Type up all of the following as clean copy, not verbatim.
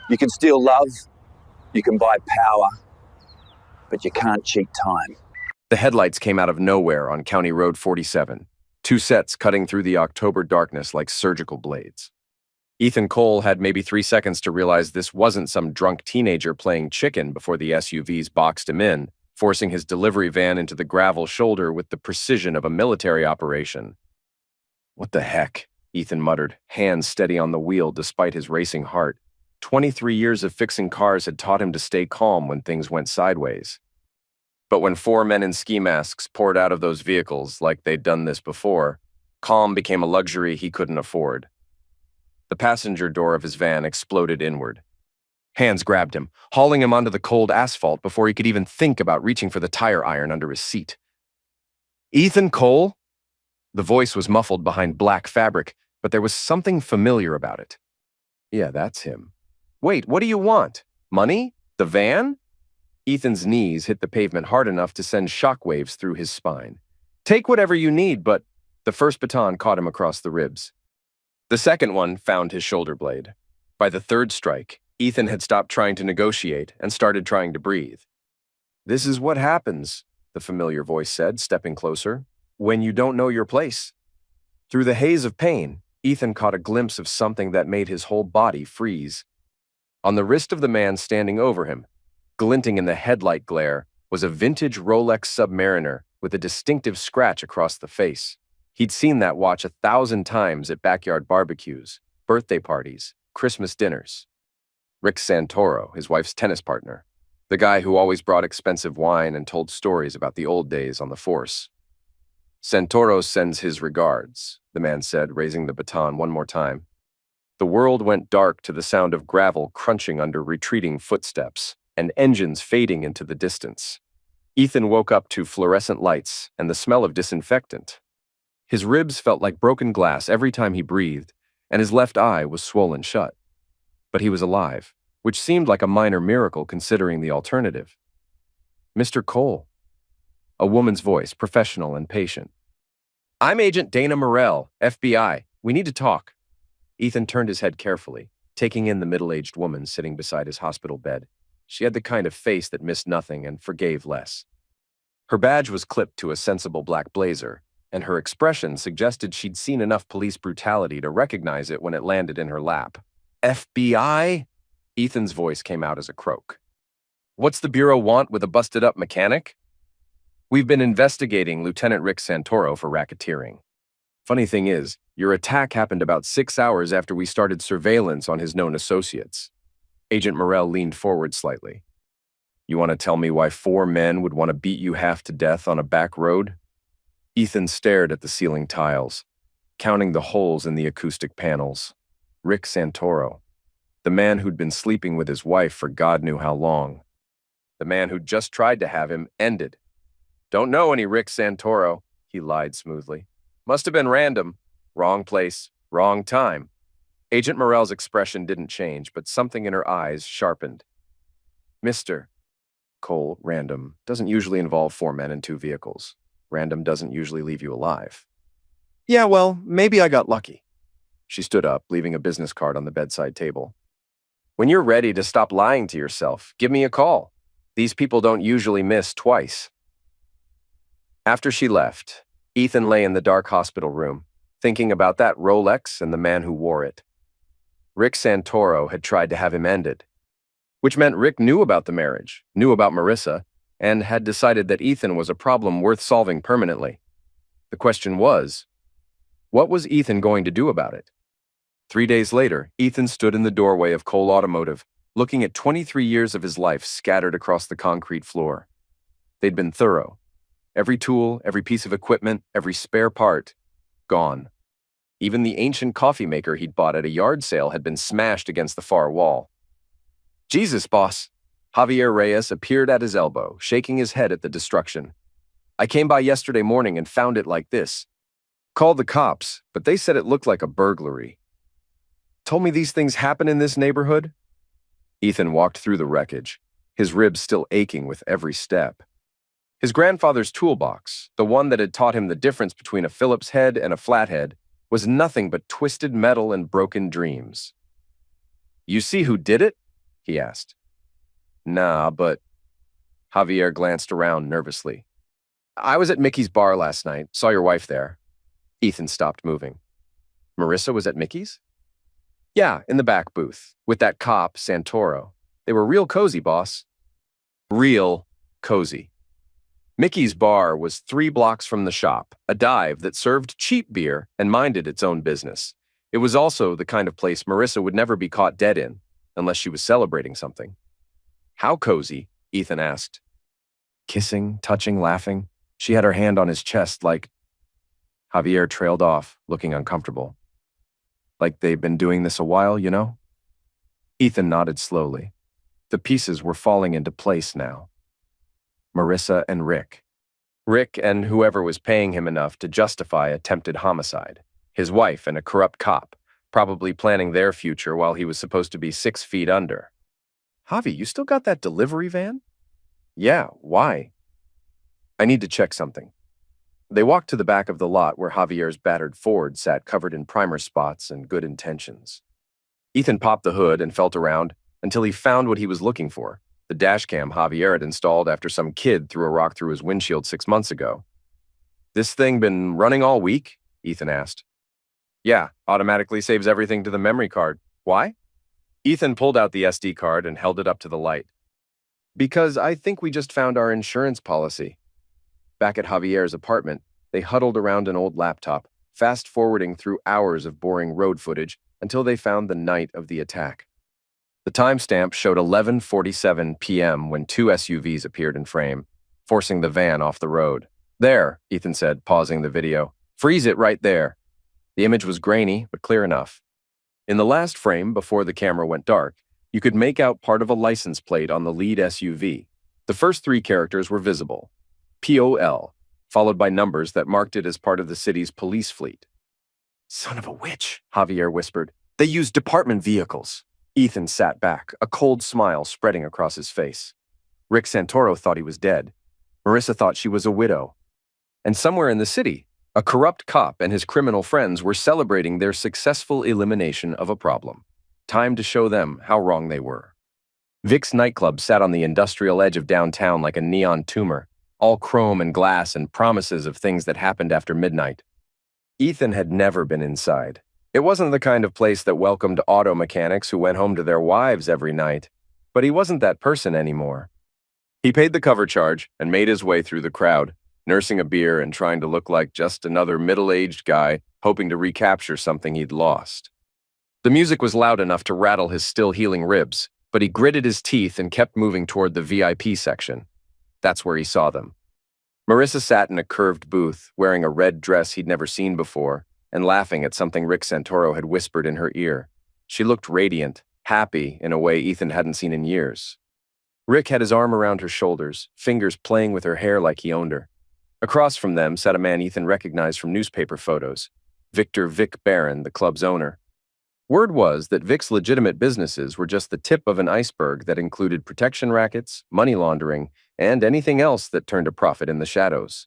You can steal love, you can buy power, but you can't cheat time. The headlights came out of nowhere on County Road 47, two sets cutting through the October darkness like surgical blades. Ethan Cole had maybe 3 seconds to realize this wasn't some drunk teenager playing chicken before the SUVs boxed him in, forcing his delivery van into the gravel shoulder with the precision of a military operation. "What the heck?" Ethan muttered, hands steady on the wheel despite his racing heart. 23 years of fixing cars had taught him to stay calm when things went sideways. But when 4 men in ski masks poured out of those vehicles like they'd done this before, calm became a luxury he couldn't afford. The passenger door of his van exploded inward. Hands grabbed him, hauling him onto the cold asphalt before he could even think about reaching for the tire iron under his seat. "Ethan Cole?" The voice was muffled behind black fabric, but there was something familiar about it. "Yeah, that's him. Wait, what do you want? Money? The van?" Ethan's knees hit the pavement hard enough to send shockwaves through his spine. "Take whatever you need, but..." The first baton caught him across the ribs. The second one found his shoulder blade. By the third strike, Ethan had stopped trying to negotiate and started trying to breathe. "This is what happens," the familiar voice said, stepping closer, "when you don't know your place." Through the haze of pain, Ethan caught a glimpse of something that made his whole body freeze. On the wrist of the man standing over him, glinting in the headlight glare, was a vintage Rolex Submariner with a distinctive scratch across the face. He'd seen that watch 1,000 times at backyard barbecues, birthday parties, Christmas dinners. Rick Santoro, his wife's tennis partner, the guy who always brought expensive wine and told stories about the old days on the force. "Santoro sends his regards," the man said, raising the baton one more time. The world went dark to the sound of gravel crunching under retreating footsteps and engines fading into the distance. Ethan woke up to fluorescent lights and the smell of disinfectant. His ribs felt like broken glass every time he breathed, and his left eye was swollen shut. But he was alive, which seemed like a minor miracle considering the alternative. "Mr. Cole." A woman's voice, professional and patient. "I'm Agent Dana Morrell, FBI. We need to talk." Ethan turned his head carefully, taking in the middle-aged woman sitting beside his hospital bed. She had the kind of face that missed nothing and forgave less. Her badge was clipped to a sensible black blazer, and her expression suggested she'd seen enough police brutality to recognize it when it landed in her lap. "FBI?" Ethan's voice came out as a croak. "What's the Bureau want with a busted-up mechanic?" "We've been investigating Lieutenant Rick Santoro for racketeering. Funny thing is, your attack happened about 6 hours after we started surveillance on his known associates." Agent Morrell leaned forward slightly. "You want to tell me why 4 men would want to beat you half to death on a back road?" Ethan stared at the ceiling tiles, counting the holes in the acoustic panels. Rick Santoro, the man who'd been sleeping with his wife for God knew how long. The man who'd just tried to have him ended. "Don't know any Rick Santoro," he lied smoothly. "Must have been random. Wrong place, wrong time." Agent Morrell's expression didn't change, but something in her eyes sharpened. "Mr. Cole, random doesn't usually involve 4 men and 2 vehicles. Random doesn't usually leave you alive." "Yeah, well, maybe I got lucky." She stood up, leaving a business card on the bedside table. "When you're ready to stop lying to yourself, give me a call. These people don't usually miss twice." After she left, Ethan lay in the dark hospital room, thinking about that Rolex and the man who wore it. Rick Santoro had tried to have him ended, which meant Rick knew about the marriage, knew about Marissa, and had decided that Ethan was a problem worth solving permanently. The question was, what was Ethan going to do about it? 3 days later, Ethan stood in the doorway of Cole Automotive, looking at 23 years of his life scattered across the concrete floor. They'd been thorough. Every tool, every piece of equipment, every spare part, gone. Even the ancient coffee maker he'd bought at a yard sale had been smashed against the far wall. "Jesus, boss." Javier Reyes appeared at his elbow, shaking his head at the destruction. "I came by yesterday morning and found it like this. Called the cops, but they said it looked like a burglary. Told me these things happen in this neighborhood?" Ethan walked through the wreckage, his ribs still aching with every step. His grandfather's toolbox, the one that had taught him the difference between a Phillips head and a flathead, was nothing but twisted metal and broken dreams. "You see who did it?" he asked. Nah, but Javier glanced around nervously. I was at Mickey's bar last night, saw your wife there. Ethan stopped moving. Marissa was at Mickey's? Yeah, in the back booth, with that cop, Santoro. They were real cozy, boss. Real cozy. Mickey's bar was 3 blocks from the shop, a dive that served cheap beer and minded its own business. It was also the kind of place Marissa would never be caught dead in, unless she was celebrating something. How cozy? Ethan asked. Kissing, touching, laughing. She had her hand on his chest like... Javier trailed off, looking uncomfortable. Like they'd been doing this a while, you know? Ethan nodded slowly. The pieces were falling into place now. Marissa and Rick. Rick and whoever was paying him enough to justify attempted homicide. His wife and a corrupt cop, probably planning their future while he was supposed to be 6 feet under. Javi, you still got that delivery van? Yeah, why? I need to check something. They walked to the back of the lot where Javier's battered Ford sat covered in primer spots and good intentions. Ethan popped the hood and felt around until he found what he was looking for, the dash cam Javier had installed after some kid threw a rock through his windshield 6 months ago. This thing been running all week? Ethan asked. Yeah, automatically saves everything to the memory card. Why? Ethan pulled out the SD card and held it up to the light. Because I think we just found our insurance policy. Back at Javier's apartment, they huddled around an old laptop, fast-forwarding through hours of boring road footage until they found the night of the attack. The timestamp showed 11:47 p.m. when 2 SUVs appeared in frame, forcing the van off the road. There, Ethan said, pausing the video. Freeze it right there. The image was grainy, but clear enough. In the last frame, before the camera went dark, you could make out part of a license plate on the lead SUV. The first 3 characters were visible. POL, followed by numbers that marked it as part of the city's police fleet. Son of a witch, Javier whispered. They used department vehicles. Ethan sat back, a cold smile spreading across his face. Rick Santoro thought he was dead. Marissa thought she was a widow. And somewhere in the city, a corrupt cop and his criminal friends were celebrating their successful elimination of a problem. Time to show them how wrong they were. Vic's nightclub sat on the industrial edge of downtown like a neon tumor, all chrome and glass and promises of things that happened after midnight. Ethan had never been inside. It wasn't the kind of place that welcomed auto mechanics who went home to their wives every night, but he wasn't that person anymore. He paid the cover charge and made his way through the crowd, nursing a beer and trying to look like just another middle-aged guy hoping to recapture something he'd lost. The music was loud enough to rattle his still-healing ribs, but he gritted his teeth and kept moving toward the VIP section. That's where he saw them. Marissa sat in a curved booth, wearing a red dress he'd never seen before, and laughing at something Rick Santoro had whispered in her ear. She looked radiant, happy in a way Ethan hadn't seen in years. Rick had his arm around her shoulders, fingers playing with her hair like he owned her. Across from them sat a man Ethan recognized from newspaper photos, Victor Vic Barron, the club's owner. Word was that Vic's legitimate businesses were just the tip of an iceberg that included protection rackets, money laundering, and anything else that turned a profit in the shadows.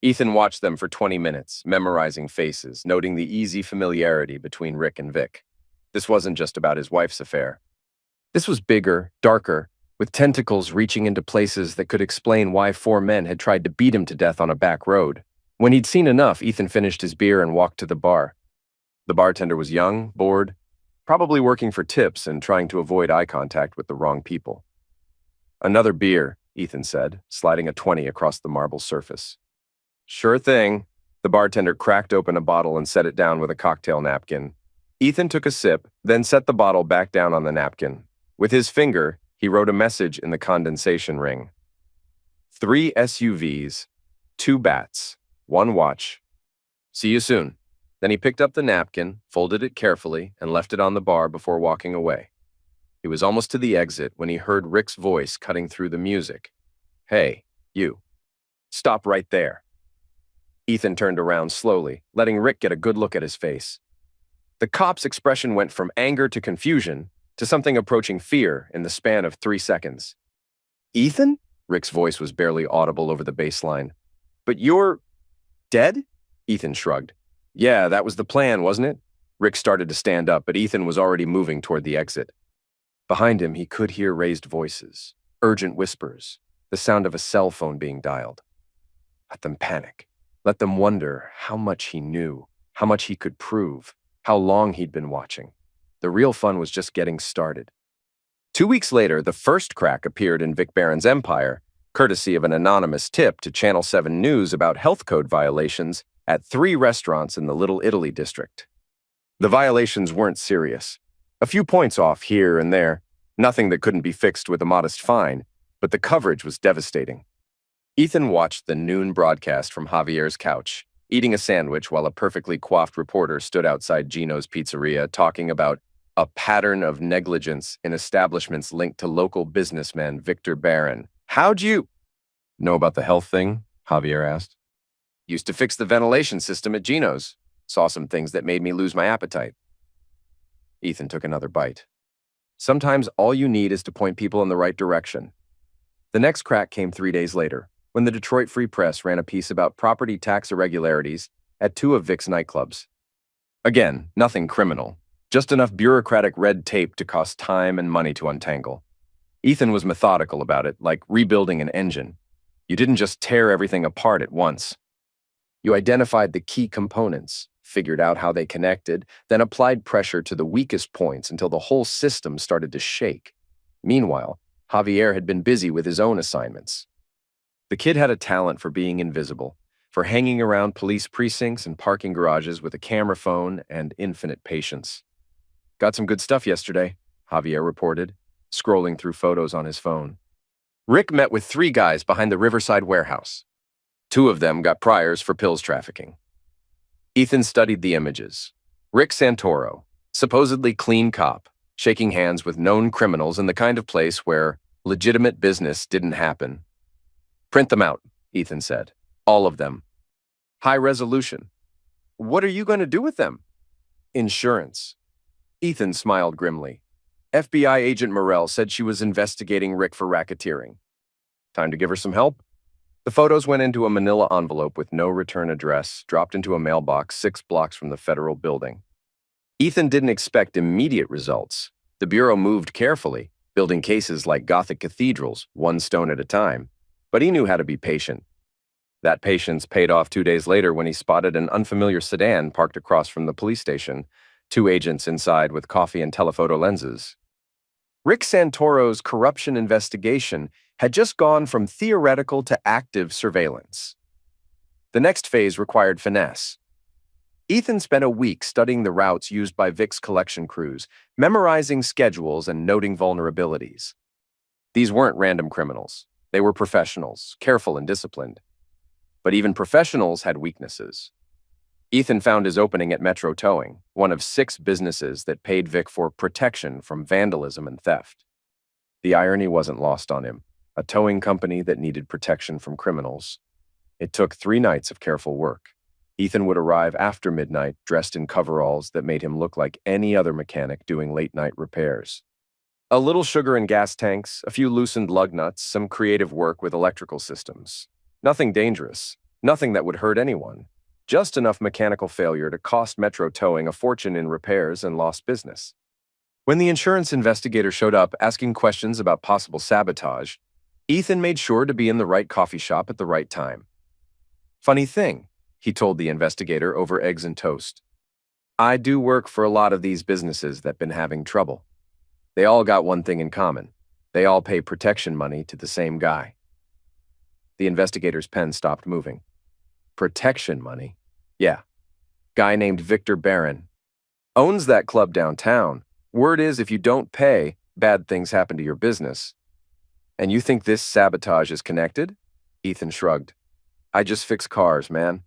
Ethan watched them for 20 minutes, memorizing faces, noting the easy familiarity between Rick and Vic. This wasn't just about his wife's affair. This was bigger, darker, with tentacles reaching into places that could explain why 4 men had tried to beat him to death on a back road. When he'd seen enough, Ethan finished his beer and walked to the bar. The bartender was young, bored, probably working for tips and trying to avoid eye contact with the wrong people. Another beer, Ethan said, sliding a 20 across the marble surface. Sure thing. The bartender cracked open a bottle and set it down with a cocktail napkin. Ethan took a sip, then set the bottle back down on the napkin. With his finger, he wrote a message in the condensation ring. 3 SUVs, 2 bats, 1 watch. See you soon. Then he picked up the napkin, folded it carefully, and left it on the bar before walking away. He was almost to the exit when he heard Rick's voice cutting through the music. Hey, you. Stop right there. Ethan turned around slowly, letting Rick get a good look at his face. The cop's expression went from anger to confusion to something approaching fear in the span of 3 seconds. Ethan? Rick's voice was barely audible over the bass line. But you're... dead? Ethan shrugged. Yeah, that was the plan, wasn't it? Rick started to stand up, but Ethan was already moving toward the exit. Behind him, he could hear raised voices, urgent whispers, the sound of a cell phone being dialed. Let them panic. Let them wonder how much he knew, how much he could prove, how long he'd been watching. The real fun was just getting started. 2 weeks later, the first crack appeared in Vic Barron's empire, courtesy of an anonymous tip to Channel 7 News about health code violations at 3 restaurants in the Little Italy district. The violations weren't serious. A few points off here and there, nothing that couldn't be fixed with a modest fine, but the coverage was devastating. Ethan watched the noon broadcast from Javier's couch, eating a sandwich while a perfectly coiffed reporter stood outside Gino's pizzeria talking about a pattern of negligence in establishments linked to local businessman Victor Barron. How'd you know about the health thing? Javier asked. Used to fix the ventilation system at Gino's. Saw some things that made me lose my appetite. Ethan took another bite. Sometimes all you need is to point people in the right direction. The next crack came 3 days later, when the Detroit Free Press ran a piece about property tax irregularities at 2 of Vic's nightclubs. Again, nothing criminal, just enough bureaucratic red tape to cost time and money to untangle. Ethan was methodical about it, like rebuilding an engine. You didn't just tear everything apart at once. You identified the key components, figured out how they connected, then applied pressure to the weakest points until the whole system started to shake. Meanwhile, Javier had been busy with his own assignments. The kid had a talent for being invisible, for hanging around police precincts and parking garages with a camera phone and infinite patience. Got some good stuff yesterday, Javier reported, scrolling through photos on his phone. Rick met with 3 guys behind the Riverside warehouse. 2 of them got priors for pills trafficking. Ethan studied the images. Rick Santoro, supposedly clean cop, shaking hands with known criminals in the kind of place where legitimate business didn't happen. Print them out, Ethan said. All of them. High resolution. What are you going to do with them? Insurance. Ethan smiled grimly. FBI agent Morell said she was investigating Rick for racketeering. Time to give her some help? The photos went into a manila envelope with no return address, dropped into a mailbox 6 blocks from the federal building. Ethan didn't expect immediate results. The Bureau moved carefully, building cases like Gothic cathedrals, 1 stone at a time. But he knew how to be patient. That patience paid off 2 days later when he spotted an unfamiliar sedan parked across from the police station, 2 agents inside with coffee and telephoto lenses. Rick Santoro's corruption investigation had just gone from theoretical to active surveillance. The next phase required finesse. Ethan spent a week studying the routes used by Vic's collection crews, memorizing schedules and noting vulnerabilities. These weren't random criminals. They were professionals, careful and disciplined. But even professionals had weaknesses. Ethan found his opening at Metro Towing, one of 6 businesses that paid Vic for protection from vandalism and theft. The irony wasn't lost on him. A towing company that needed protection from criminals. It took 3 nights of careful work. Ethan would arrive after midnight, dressed in coveralls that made him look like any other mechanic doing late-night repairs. A little sugar and gas tanks, a few loosened lug nuts, some creative work with electrical systems. Nothing dangerous, nothing that would hurt anyone. Just enough mechanical failure to cost Metro Towing a fortune in repairs and lost business. When the insurance investigator showed up asking questions about possible sabotage, Ethan made sure to be in the right coffee shop at the right time. Funny thing, he told the investigator over eggs and toast. I do work for a lot of these businesses that been having trouble. They all got one thing in common. They all pay protection money to the same guy. The investigator's pen stopped moving. Protection money? Yeah. Guy named Victor Barron. Owns that club downtown. Word is if you don't pay, bad things happen to your business. And you think this sabotage is connected? Ethan shrugged. I just fix cars, man.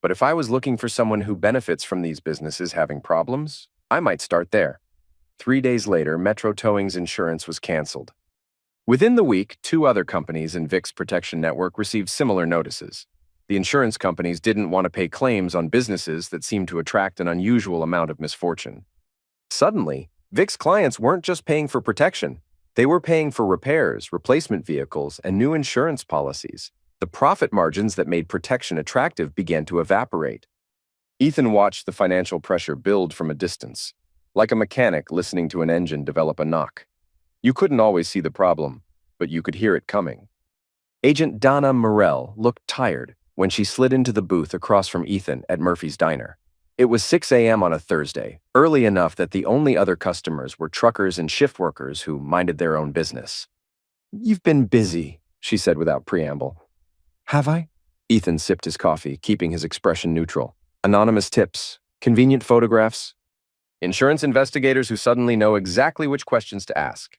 But if I was looking for someone who benefits from these businesses having problems, I might start there. 3 days later, Metro Towing's insurance was canceled. Within the week, 2 other companies in Vic's protection network received similar notices. The insurance companies didn't want to pay claims on businesses that seemed to attract an unusual amount of misfortune. Suddenly, Vic's clients weren't just paying for protection. They were paying for repairs, replacement vehicles, and new insurance policies. The profit margins that made protection attractive began to evaporate. Ethan watched the financial pressure build from a distance, like a mechanic listening to an engine develop a knock. You couldn't always see the problem, but you could hear it coming. Agent Donna Morell looked tired when she slid into the booth across from Ethan at Murphy's Diner. It was 6 a.m. on a Thursday, early enough that the only other customers were truckers and shift workers who minded their own business. "You've been busy," she said without preamble. "Have I?" Ethan sipped his coffee, keeping his expression neutral. Anonymous tips, convenient photographs, insurance investigators who suddenly know exactly which questions to ask.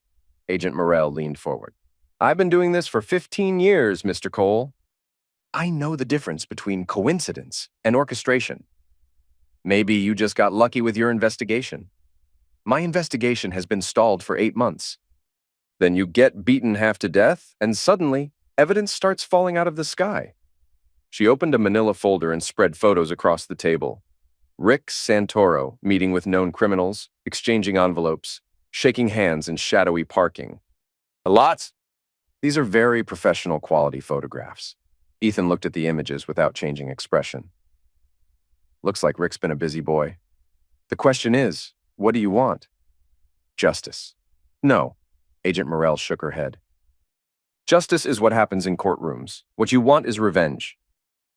Agent Morell leaned forward. "I've been doing this for 15 years, Mr. Cole. I know the difference between coincidence and orchestration. Maybe you just got lucky with your investigation. My investigation has been stalled for 8 months. Then you get beaten half to death, and suddenly, evidence starts falling out of the sky." She opened a manila folder and spread photos across the table. Rick Santoro meeting with known criminals, exchanging envelopes, shaking hands in shadowy parking. Lots. These are very professional quality photographs. Ethan looked at the images without changing expression. Looks like Rick's been a busy boy. The question is, what do you want? Justice. No. Agent Morell shook her head. Justice is what happens in courtrooms. What you want is revenge.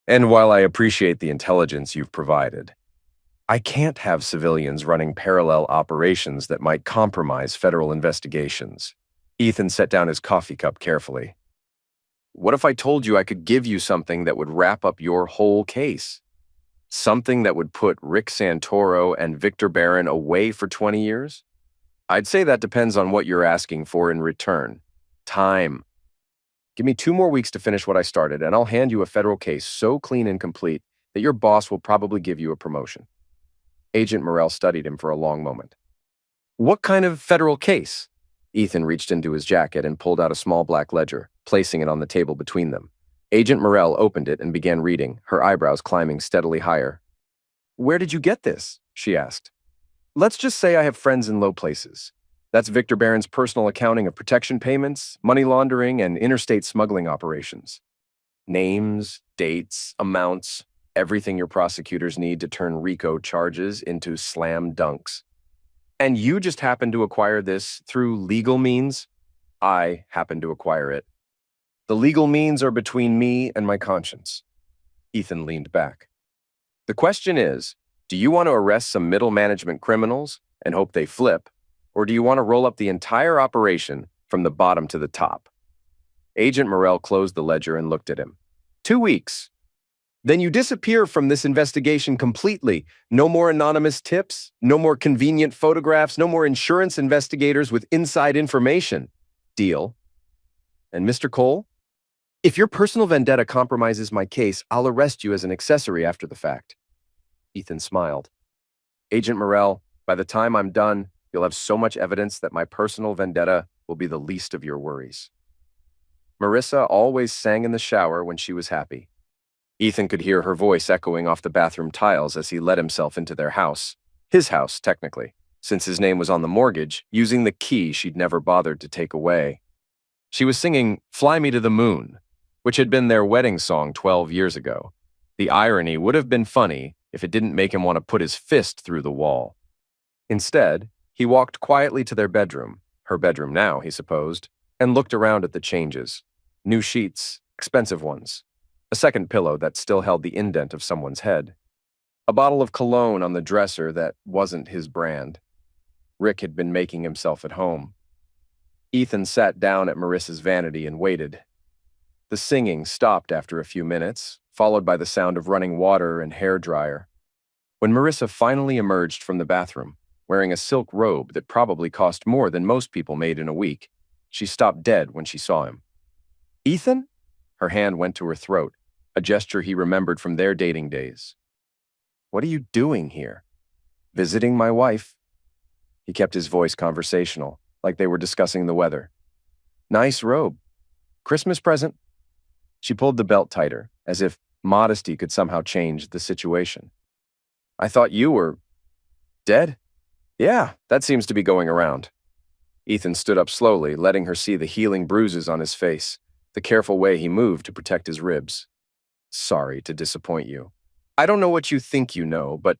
And while I appreciate the intelligence you've provided, I can't have civilians running parallel operations that might compromise federal investigations. Ethan set down his coffee cup carefully. What if I told you I could give you something that would wrap up your whole case? Something that would put Rick Santoro and Victor Barron away for 20 years? I'd say that depends on what you're asking for in return. Time. Give me 2 more weeks to finish what I started, and I'll hand you a federal case so clean and complete that your boss will probably give you a promotion. Agent Morell studied him for a long moment. What kind of federal case? Ethan reached into his jacket and pulled out a small black ledger, placing it on the table between them. Agent Morell opened it and began reading, her eyebrows climbing steadily higher. Where did you get this? She asked. Let's just say I have friends in low places. That's Victor Barron's personal accounting of protection payments, money laundering, and interstate smuggling operations. Names, dates, amounts, everything your prosecutors need to turn RICO charges into slam dunks. And you just happen to acquire this through legal means? I happen to acquire it. The legal means are between me and my conscience. Ethan leaned back. The question is, do you want to arrest some middle management criminals and hope they flip? Or do you want to roll up the entire operation from the bottom to the top? Agent Morell closed the ledger and looked at him. 2 weeks. Then you disappear from this investigation completely. No more anonymous tips, no more convenient photographs, no more insurance investigators with inside information. Deal. And Mr. Cole? If your personal vendetta compromises my case, I'll arrest you as an accessory after the fact. Ethan smiled. Agent Morell, by the time I'm done, you'll have so much evidence that my personal vendetta will be the least of your worries. Marissa always sang in the shower when she was happy. Ethan could hear her voice echoing off the bathroom tiles as he let himself into their house. His house, technically, since his name was on the mortgage, using the key she'd never bothered to take away. She was singing Fly Me to the Moon, which had been their wedding song 12 years ago. The irony would have been funny if it didn't make him want to put his fist through the wall. Instead, he walked quietly to their bedroom, her bedroom now, he supposed, and looked around at the changes. New sheets, expensive ones. A second pillow that still held the indent of someone's head. A bottle of cologne on the dresser that wasn't his brand. Rick had been making himself at home. Ethan sat down at Marissa's vanity and waited. The singing stopped after a few minutes, followed by the sound of running water and hair dryer. When Marissa finally emerged from the bathroom, wearing a silk robe that probably cost more than most people made in a week, she stopped dead when she saw him. Ethan? Her hand went to her throat, a gesture he remembered from their dating days. What are you doing here? Visiting my wife. He kept his voice conversational, like they were discussing the weather. Nice robe. Christmas present? She pulled the belt tighter, as if modesty could somehow change the situation. I thought you were dead? Yeah, that seems to be going around. Ethan stood up slowly, letting her see the healing bruises on his face, the careful way he moved to protect his ribs. Sorry to disappoint you. I don't know what you think you know, but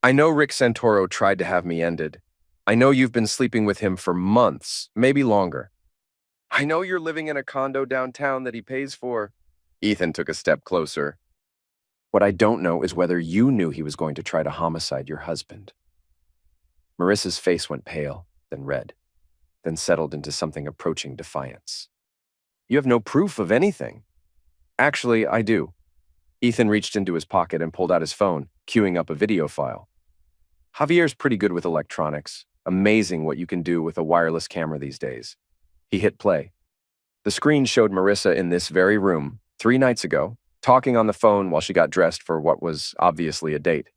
I know Rick Santoro tried to have me ended. I know you've been sleeping with him for months, maybe longer. I know you're living in a condo downtown that he pays for. Ethan took a step closer. What I don't know is whether you knew he was going to try to homicide your husband. Marissa's face went pale, then red, then settled into something approaching defiance. You have no proof of anything. Actually, I do. Ethan reached into his pocket and pulled out his phone, queuing up a video file. Javier's pretty good with electronics. Amazing what you can do with a wireless camera these days. He hit play. The screen showed Marissa in this very room, 3 nights ago, talking on the phone while she got dressed for what was obviously a date.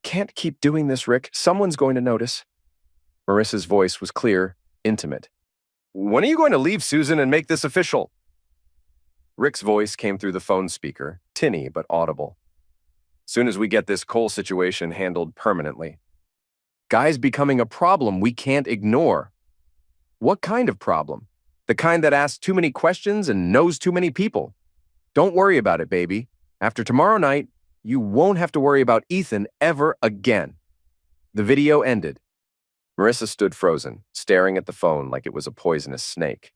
Can't keep doing this, Rick. Someone's going to notice. Marissa's voice was clear, intimate. When are you going to leave, Susan, and make this official? Rick's voice came through the phone speaker, tinny but audible. Soon as we get this Cole situation handled permanently. Guy's becoming a problem we can't ignore. What kind of problem? The kind that asks too many questions and knows too many people. Don't worry about it, baby. After tomorrow night, you won't have to worry about Ethan ever again. The video ended. Marissa stood frozen, staring at the phone like it was a poisonous snake.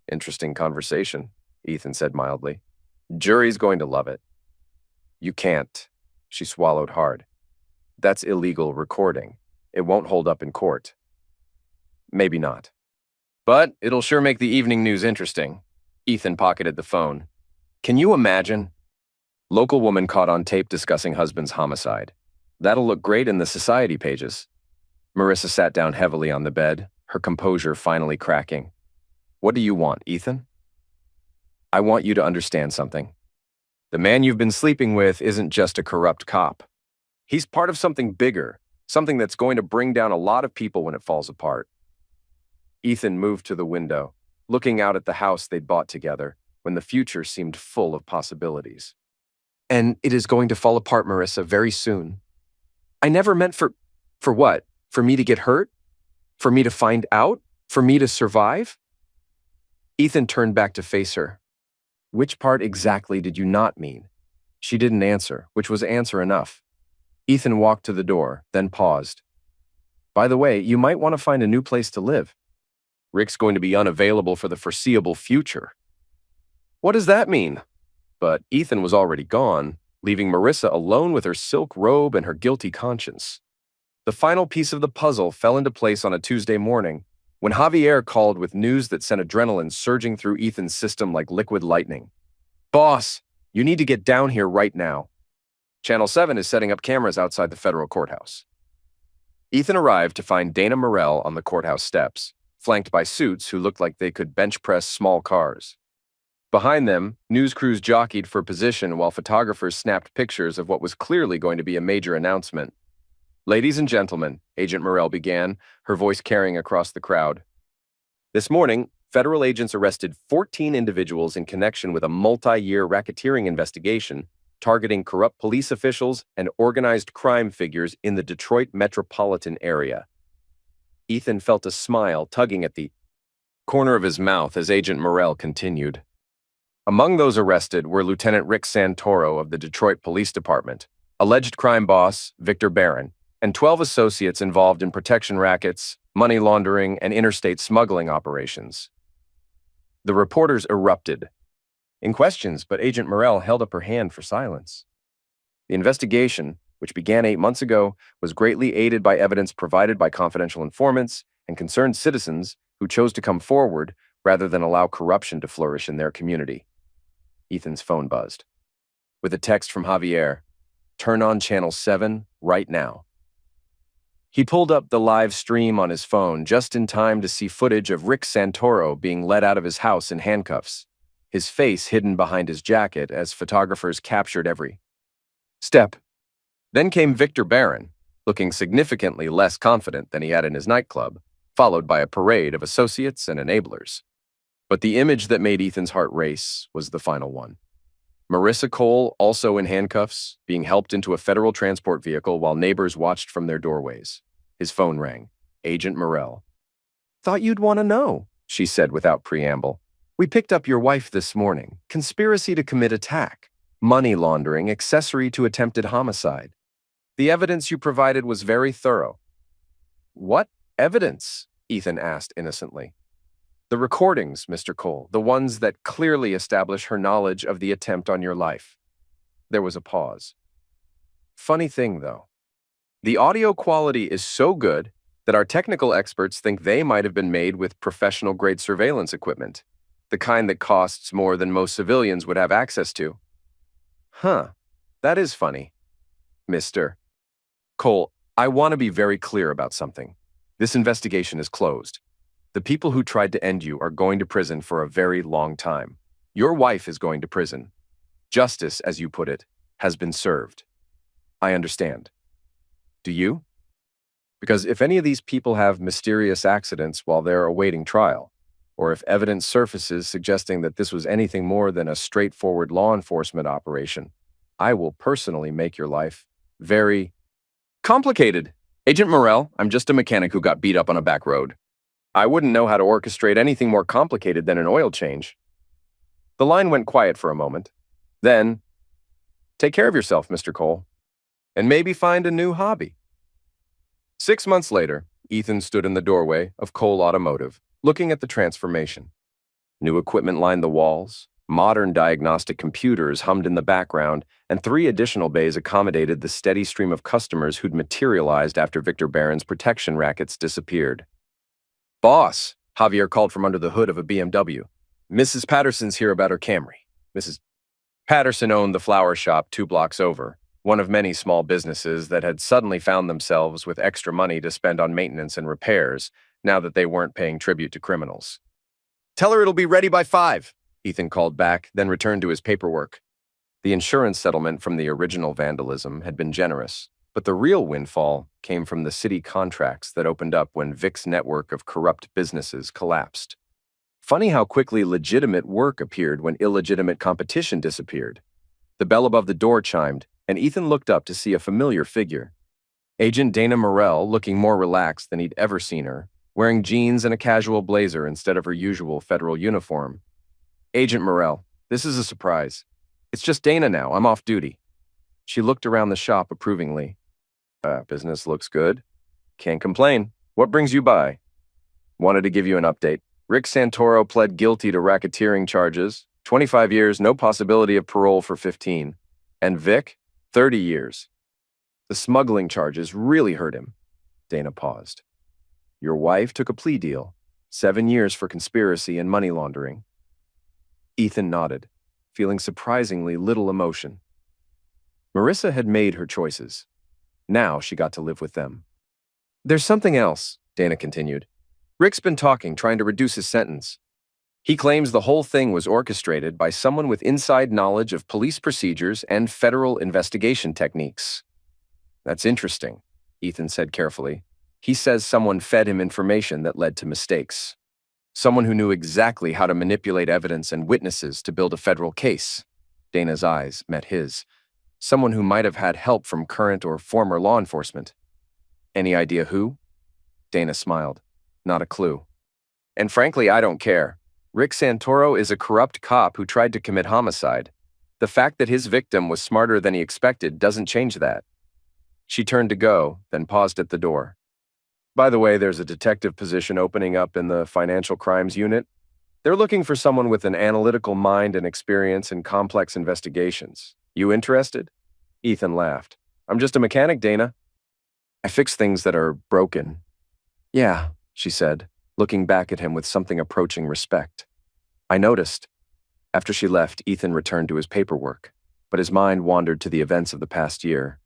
Interesting conversation, Ethan said mildly. Jury's going to love it. You can't. She swallowed hard. That's illegal recording. It won't hold up in court. Maybe not. But it'll sure make the evening news interesting. Ethan pocketed the phone. Can you imagine? Local woman caught on tape discussing husband's homicide. That'll look great in the society pages. Marissa sat down heavily on the bed, her composure finally cracking. What do you want, Ethan? I want you to understand something. The man you've been sleeping with isn't just a corrupt cop. He's part of something bigger, something that's going to bring down a lot of people when it falls apart. Ethan moved to the window, looking out at the house they'd bought together, when the future seemed full of possibilities. And it is going to fall apart, Marissa, very soon. I never meant for what? For me to get hurt? For me to find out? For me to survive? Ethan turned back to face her. Which part exactly did you not mean? She didn't answer, which was answer enough. Ethan walked to the door, then paused. By the way, you might want to find a new place to live. Rick's going to be unavailable for the foreseeable future. What does that mean? But Ethan was already gone, leaving Marissa alone with her silk robe and her guilty conscience. The final piece of the puzzle fell into place on a Tuesday morning, when Javier called with news that sent adrenaline surging through Ethan's system like liquid lightning. Boss, you need to get down here right now. Channel 7 is setting up cameras outside the federal courthouse. Ethan arrived to find Dana Morell on the courthouse steps, flanked by suits who looked like they could bench press small cars. Behind them, news crews jockeyed for position while photographers snapped pictures of what was clearly going to be a major announcement. Ladies and gentlemen, Agent Morell began, her voice carrying across the crowd. This morning, federal agents arrested 14 individuals in connection with a multi-year racketeering investigation targeting corrupt police officials and organized crime figures in the Detroit metropolitan area. Ethan felt a smile tugging at the corner of his mouth as Agent Morell continued. Among those arrested were Lieutenant Rick Santoro of the Detroit Police Department, alleged crime boss Victor Barron, and 12 associates involved in protection rackets, money laundering, and interstate smuggling operations. The reporters erupted in questions, but Agent Morell held up her hand for silence. The investigation, which began 8 months ago, was greatly aided by evidence provided by confidential informants and concerned citizens who chose to come forward rather than allow corruption to flourish in their community. Ethan's phone buzzed. With a text from Javier, "Turn on Channel 7 right now." He pulled up the live stream on his phone just in time to see footage of Rick Santoro being led out of his house in handcuffs, his face hidden behind his jacket as photographers captured every step. Then came Victor Barron, looking significantly less confident than he had in his nightclub, followed by a parade of associates and enablers. But the image that made Ethan's heart race was the final one. Marissa Cole, also in handcuffs, being helped into a federal transport vehicle while neighbors watched from their doorways. His phone rang. Agent Morell. "Thought you'd want to know," she said without preamble. "We picked up your wife this morning. Conspiracy to commit attack. Money laundering, accessory to attempted homicide. The evidence you provided was very thorough." What evidence? Ethan asked innocently. The recordings, Mr. Cole, the ones that clearly establish her knowledge of the attempt on your life. There was a pause. Funny thing, though. The audio quality is so good that our technical experts think they might have been made with professional-grade surveillance equipment, the kind that costs more than most civilians would have access to. Huh, that is funny. Mr. Cole, I want to be very clear about something. This investigation is closed. The people who tried to end you are going to prison for a very long time. Your wife is going to prison. Justice, as you put it, has been served. I understand. Do you? Because if any of these people have mysterious accidents while they're awaiting trial, or if evidence surfaces suggesting that this was anything more than a straightforward law enforcement operation, I will personally make your life very complicated. Agent Morrell, I'm just a mechanic who got beat up on a back road. I wouldn't know how to orchestrate anything more complicated than an oil change. The line went quiet for a moment. Then, take care of yourself, Mr. Cole, and maybe find a new hobby. 6 months later, Ethan stood in the doorway of Cole Automotive, looking at the transformation. New equipment lined the walls, modern diagnostic computers hummed in the background, and 3 additional bays accommodated the steady stream of customers who'd materialized after Victor Barron's protection rackets disappeared. Boss, Javier called from under the hood of a BMW. Mrs. Patterson's here about her Camry. Mrs. Patterson owned the flower shop 2 blocks over, one of many small businesses that had suddenly found themselves with extra money to spend on maintenance and repairs now that they weren't paying tribute to criminals. Tell her it'll be ready by 5, Ethan called back, then returned to his paperwork. The insurance settlement from the original vandalism had been generous, but the real windfall came from the city contracts that opened up when Vic's network of corrupt businesses collapsed. Funny how quickly legitimate work appeared when illegitimate competition disappeared. The bell above the door chimed, and Ethan looked up to see a familiar figure. Agent Dana Morrell, looking more relaxed than he'd ever seen her, wearing jeans and a casual blazer instead of her usual federal uniform. Agent Morrell, this is a surprise. It's just Dana now. I'm off duty. She looked around the shop approvingly. Business looks good. Can't complain. What brings you by? Wanted to give you an update. Rick Santoro pled guilty to racketeering charges. 25 years, no possibility of parole for 15. And Vic, 30 years. The smuggling charges really hurt him. Dana paused. Your wife took a plea deal. 7 years for conspiracy and money laundering. Ethan nodded, feeling surprisingly little emotion. Marissa had made her choices. Now she got to live with them. There's something else, Dana continued. Rick's been talking, trying to reduce his sentence. He claims the whole thing was orchestrated by someone with inside knowledge of police procedures and federal investigation techniques. That's interesting, Ethan said carefully. He says someone fed him information that led to mistakes. Someone who knew exactly how to manipulate evidence and witnesses to build a federal case. Dana's eyes met his. Someone who might have had help from current or former law enforcement. Any idea who? Dana smiled. Not a clue. And frankly, I don't care. Rick Santoro is a corrupt cop who tried to commit homicide. The fact that his victim was smarter than he expected doesn't change that. She turned to go, then paused at the door. By the way, there's a detective position opening up in the financial crimes unit. They're looking for someone with an analytical mind and experience in complex investigations. You interested? Ethan laughed. I'm just a mechanic, Dana. I fix things that are broken. Yeah, she said, looking back at him with something approaching respect. I noticed. After she left, Ethan returned to his paperwork, but his mind wandered to the events of the past year.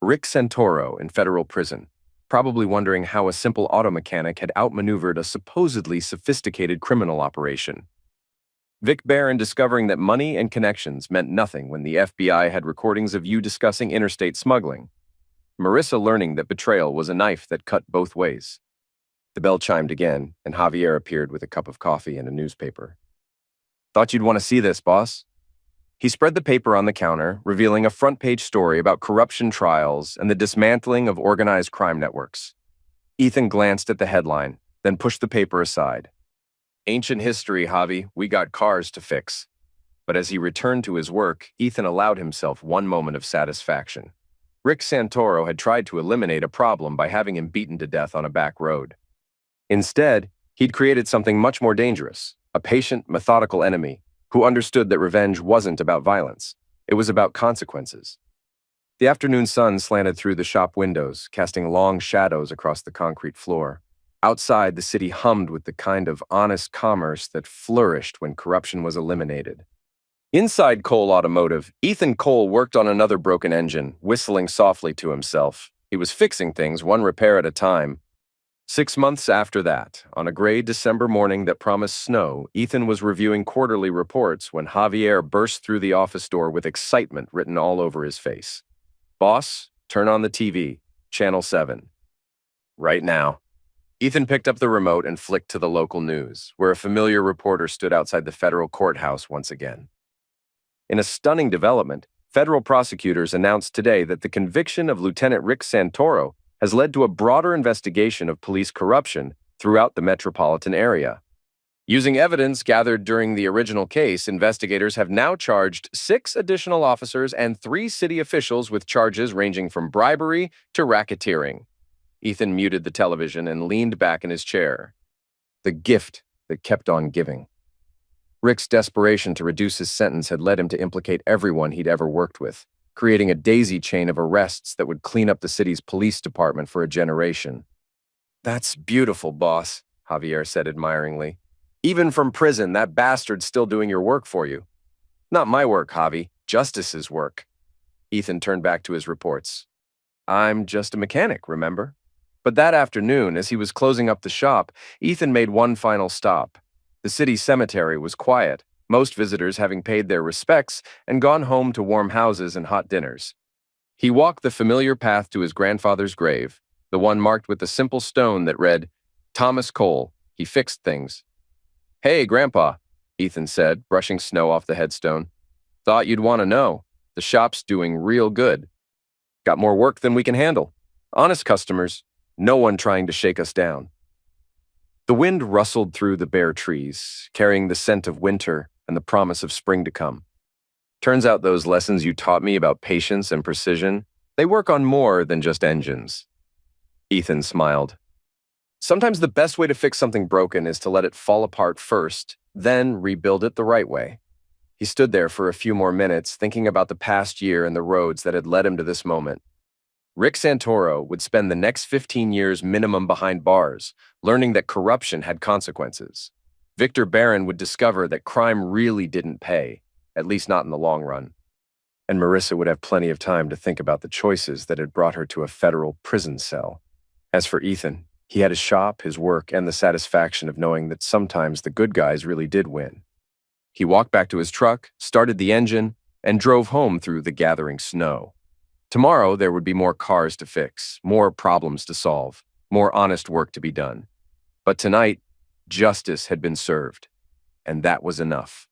Rick Santoro in federal prison, probably wondering how a simple auto mechanic had outmaneuvered a supposedly sophisticated criminal operation. Vic Barron discovering that money and connections meant nothing when the FBI had recordings of you discussing interstate smuggling. Marissa learning that betrayal was a knife that cut both ways. The bell chimed again, and Javier appeared with a cup of coffee and a newspaper. Thought you'd want to see this, boss. He spread the paper on the counter, revealing a front-page story about corruption trials and the dismantling of organized crime networks. Ethan glanced at the headline, then pushed the paper aside. Ancient history, Javi. We got cars to fix. But as he returned to his work, Ethan allowed himself one moment of satisfaction. Rick Santoro had tried to eliminate a problem by having him beaten to death on a back road. Instead, he'd created something much more dangerous, a patient, methodical enemy who understood that revenge wasn't about violence. It was about consequences. The afternoon sun slanted through the shop windows, casting long shadows across the concrete floor. Outside, the city hummed with the kind of honest commerce that flourished when corruption was eliminated. Inside Cole Automotive, Ethan Cole worked on another broken engine, whistling softly to himself. He was fixing things one repair at a time. 6 months after that, on a gray December morning that promised snow, Ethan was reviewing quarterly reports when Javier burst through the office door with excitement written all over his face. "Boss, turn on the TV. Channel 7. Right now." Ethan picked up the remote and flicked to the local news, where a familiar reporter stood outside the federal courthouse once again. In a stunning development, federal prosecutors announced today that the conviction of Lieutenant Rick Santoro has led to a broader investigation of police corruption throughout the metropolitan area. Using evidence gathered during the original case, investigators have now charged 6 additional officers and 3 city officials with charges ranging from bribery to racketeering. Ethan muted the television and leaned back in his chair. The gift that kept on giving. Rick's desperation to reduce his sentence had led him to implicate everyone he'd ever worked with, creating a daisy chain of arrests that would clean up the city's police department for a generation. "That's beautiful, boss," Javier said admiringly. "Even from prison, that bastard's still doing your work for you." "Not my work, Javi. Justice's work." Ethan turned back to his reports. "I'm just a mechanic, remember?" But that afternoon, as he was closing up the shop, Ethan made one final stop. The city cemetery was quiet, most visitors having paid their respects and gone home to warm houses and hot dinners. He walked the familiar path to his grandfather's grave, the one marked with a simple stone that read, "Thomas Cole, he fixed things." "Hey, Grandpa," Ethan said, brushing snow off the headstone. "Thought you'd want to know. The shop's doing real good. Got more work than we can handle. Honest customers, no one trying to shake us down." The wind rustled through the bare trees, carrying the scent of winter and the promise of spring to come. "Turns out those lessons you taught me about patience and precision, they work on more than just engines." Ethan smiled. "Sometimes the best way to fix something broken is to let it fall apart first, then rebuild it the right way." He stood there for a few more minutes, thinking about the past year and the roads that had led him to this moment. Rick Santoro would spend the next 15 years minimum behind bars, learning that corruption had consequences. Victor Barron would discover that crime really didn't pay, at least not in the long run. And Marissa would have plenty of time to think about the choices that had brought her to a federal prison cell. As for Ethan, he had his shop, his work, and the satisfaction of knowing that sometimes the good guys really did win. He walked back to his truck, started the engine, and drove home through the gathering snow. Tomorrow, there would be more cars to fix, more problems to solve, more honest work to be done. But tonight, justice had been served, and that was enough.